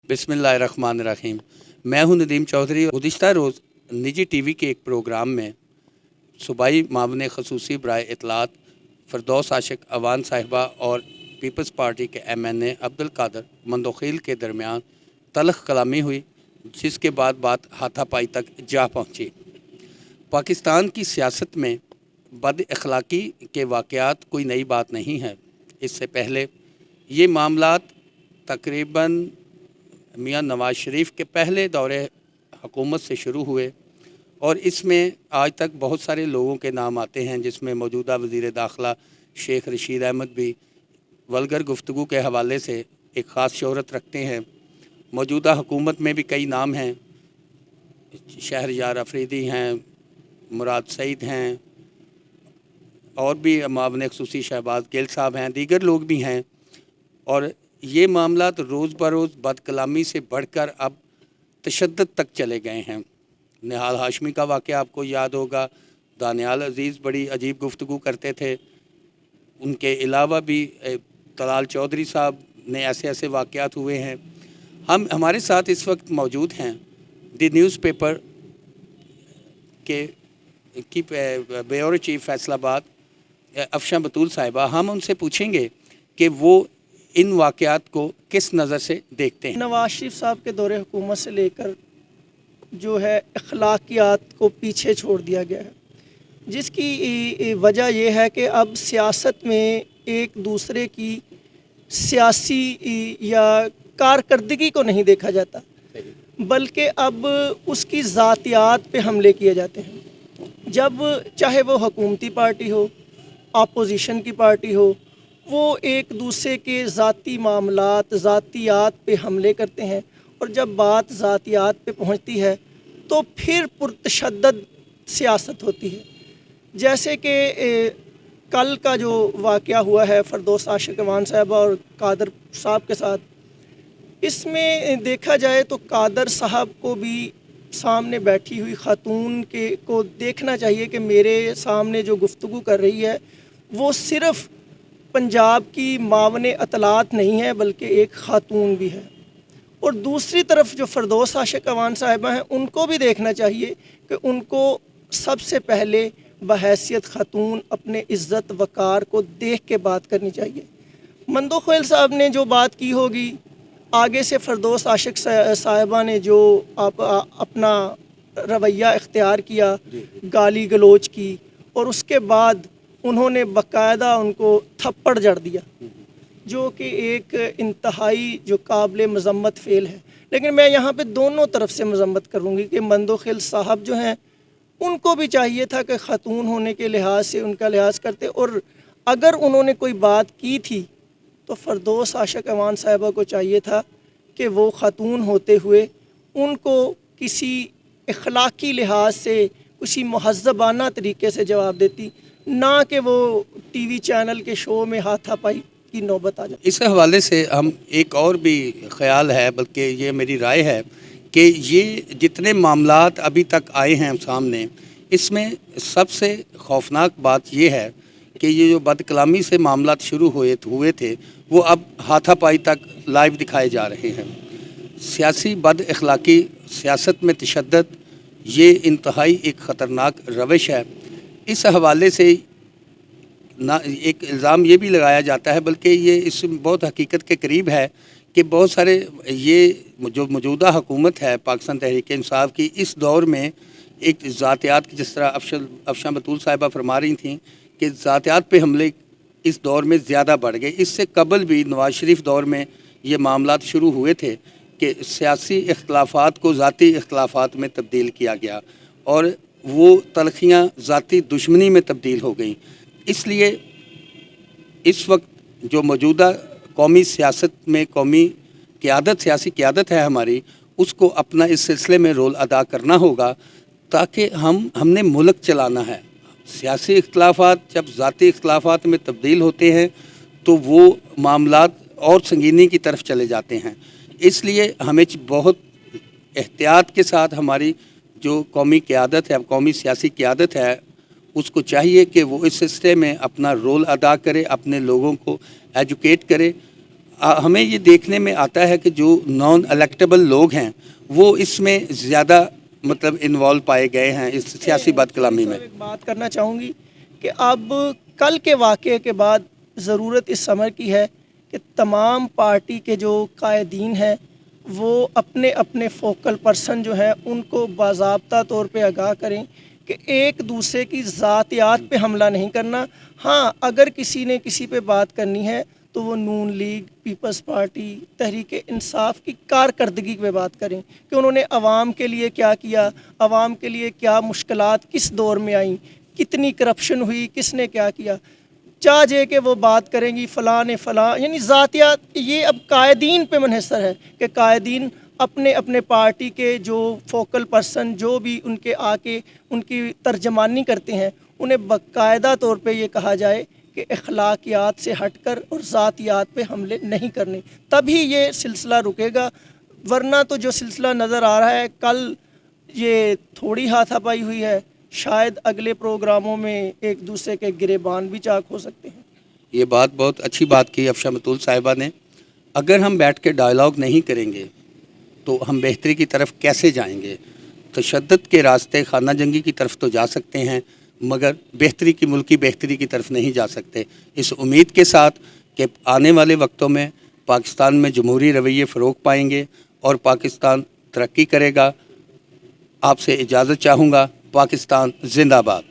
बिस्मिल्लाहिर्रहमानिर्रहीम। मैं हूं नदीम चौधरी। गुज़िश्ता रोज़ निजी टीवी के एक प्रोग्राम में सूबाई मामले खसूसी बराए इतलात फ़रदौस आशिक अवान साहिबा और पीपल्स पार्टी के MNA अब्दुल कादर मंदोखील के दरमियान तल्ख़ कलामी हुई, जिसके बाद बात हाथापाई तक जा पहुंची। पाकिस्तान की सियासत में बद अखलाक़ी के वाक़यात कोई नई बात नहीं है। इससे पहले ये मामलात तकरीबन मियां नवाज़ शरीफ के पहले दौरे हुकूमत से शुरू हुए और इसमें आज तक बहुत सारे लोगों के नाम आते हैं, जिसमें मौजूदा वज़ीर दाखिला शेख रशीद अहमद भी वल्गर गुफ्तगू के हवाले से एक ख़ास शोहरत रखते हैं। मौजूदा हुकूमत में भी कई नाम हैं, शहरयार अफरीदी हैं, मुराद सईद हैं और भी मामले खसूसी शहबाज गिल साहब हैं, दीगर लोग भी हैं। और ये मामला तो रोज़ बरोज़ बदकलामी से बढ़कर अब तशद्दुद तक चले गए हैं। निहाल हाशमी का वाक़या आपको याद होगा। दानियाल अज़ीज़ बड़ी अजीब गुफ्तगू करते थे। उनके अलावा भी तलाल चौधरी साहब ने ऐसे वाक़यात हुए हैं। हमारे साथ इस वक्त मौजूद हैं द न्यूज़पेपर की ब्यूरो चीफ फैसलाबाद अफशा बतूल साहिबा। हम उनसे पूछेंगे कि वो इन वाक़यात को किस नज़र से देखते हैं। नवाज शरीफ साहब के दौरे हुकूमत से लेकर जो है अखलाकियात को पीछे छोड़ दिया गया है, जिसकी वजह यह है कि अब सियासत में एक दूसरे की सियासी या कारकर्दगी को नहीं देखा जाता, बल्कि अब उसकी ज़ातियात पे हमले किए जाते हैं। जब चाहे वो हुकूमती पार्टी हो, अपोजिशन की पार्टी हो, वो एक दूसरे के ज़ाती मामलात ज़ातियात पे हमले करते हैं और जब बात ज़ातियात पे पहुंचती है तो फिर पुरतशद्दद सियासत होती है। जैसे कि कल का जो वाक़या हुआ है फ़रदौस आशिक अवान साहब और कादर साहब के साथ, इसमें देखा जाए तो कादर साहब को भी सामने बैठी हुई ख़ातून को देखना चाहिए कि मेरे सामने जो गुफ्तगू कर रही है वो सिर्फ़ पंजाब की मावने अतलात नहीं है, बल्कि एक ख़ातून भी है। और दूसरी तरफ जो फ़रदौस आशिक अवान साहिबा हैं, उनको भी देखना चाहिए कि उनको सबसे पहले बहैसियत ख़ातून अपने इज़्ज़त वक़ार को देख के बात करनी चाहिए। मंदोखील साहब ने जो बात की होगी, आगे से फ़रदौस आशिक साहिबा ने जो अपना रवैया इख्तियार किया, गाली गलोच की, और उसके बाद उन्होंने बाकायदा उनको थप्पड़ जड़ दिया, जो कि एक इंतहाई जो काबिल मज़म्मत फ़ेल है। लेकिन मैं यहाँ पे दोनों तरफ से मज़म्मत करूँगी कि मंदोखील साहब जो हैं, उनको भी चाहिए था कि ख़ातून होने के लिहाज से उनका लिहाज करते, और अगर उन्होंने कोई बात की थी तो फ़रदौस आशिक अवान साहिबा को चाहिए था कि वो ख़ातून होते हुए उनको किसी अखलाकी लिहाज से, किसी महज़्ज़बाना तरीके से जवाब देती, ना कि वो टीवी चैनल के शो में हाथापाई की नौबत आ जाए। इस हवाले से हम एक और भी ख़्याल है, बल्कि ये मेरी राय है कि ये जितने मामलात अभी तक आए हैं सामने, इसमें सबसे खौफनाक बात ये है कि ये जो बदकलामी से मामलात शुरू हुए थे वो अब हाथापाई तक लाइव दिखाए जा रहे हैं। सियासी बद अखलाकी, सियासत में तशद्दुद, ये इंतहाई एक ख़तरनाक रविश है। इस हवाले से ना एक इल्ज़ाम ये भी लगाया जाता है, बल्कि ये इस बहुत हकीकत के करीब है कि बहुत सारे ये जो मौजूदा हुकूमत है पाकिस्तान तहरीक इंसाफ की, इस दौर में एक ज़ातियात की, जिस तरह अफशा बतूल साहिबा फरमा रही थी कि ज़ातियात पे हमले इस दौर में ज़्यादा बढ़ गए। इससे कबल भी नवाज़ शरीफ दौर में ये मामलात शुरू हुए थे कि सियासी इख्तलाफात को ज़ाती इख्तलाफात में तब्दील किया गया और वो तलखियाँ ज़ाती दुश्मनी में तब्दील हो गई। इसलिए इस वक्त जो मौजूदा कौमी सियासत में कौमी क़यादत, सियासी क़यादत है हमारी, उसको अपना इस सिलसिले में रोल अदा करना होगा, ताकि हमने मुल्क चलाना है। सियासी इख्तलाफात जब ज़ाती इख्तलाफात में तब्दील होते हैं तो वो मामलात और संगीनी की तरफ चले जाते हैं। इसलिए हमें बहुत एहतियात के साथ हमारी जो कौमी क़यादत है, कौमी सियासी क़यादत है, उसको चाहिए कि वो इस सिलसिले में अपना रोल अदा करे, अपने लोगों को एजुकेट करे, ہمیں یہ دیکھنے میں آتا ہے کہ جو نان الیکٹیبل لوگ ہیں وہ اس میں زیادہ مطلب انوالو پائے گئے ہیں اس سیاسی بد کلامی میں. ایک بات کرنا چاہوں گی کہ اب کل کے واقعے کے بعد ضرورت اس امر کی ہے کہ تمام پارٹی کے جو قائدین ہیں وہ اپنے اپنے فوکل پرسن جو ہیں ان کو باضابطہ طور پہ آگاہ کریں کہ ایک دوسرے کی ذاتیات پہ حملہ نہیں کرنا. ہاں اگر کسی نے کسی پہ بات کرنی ہے تو وہ نون league, Peoples party, Tehreek Insaf کی کارکردگی پہ بات کریں کہ انہوں نے عوام کے لیے کیا کیا، عوام کے لیے کیا مشکلات کس دور میں آئیں، کتنی کرپشن ہوئی، کس نے کیا کیا. چاہ جے کہ وہ بات کریں گی فلاں نے فلاں، یعنی ذاتیات یہ اب قائدین پہ منحصر ہے کہ قائدین اپنے اپنے پارٹی کے جو فوکل پرسن جو بھی ان کے آ کے ان کی ترجمانی کرتے ہیں انہیں باقاعدہ طور پہ یہ کہا جائے کہ اخلاقیات سے ہٹ کر اور ذاتیات پہ حملے نہیں کرنے، تبھی یہ سلسلہ رکے گا. ورنہ تو جو سلسلہ نظر آ رہا ہے کل یہ تھوڑی ہاتھا پائی ہوئی ہے، شاید اگلے پروگراموں میں ایک دوسرے کے گریبان بھی چاک ہو سکتے ہیں. یہ بات بہت اچھی بات کی افشاں بطول صاحبہ نے. اگر ہم بیٹھ کے ڈائلاگ نہیں کریں گے تو ہم بہتری کی طرف کیسے جائیں گے؟ تشدد کے راستے خانہ جنگی کی طرف تو جا سکتے ہیں مگر بہتری کی، ملکی بہتری کی طرف نہیں جا سکتے. اس امید کے ساتھ کہ آنے والے وقتوں میں پاکستان میں جمہوری رویے فروغ پائیں گے اور پاکستان ترقی کرے گا، آپ سے اجازت چاہوں گا. پاکستان زندہ باد.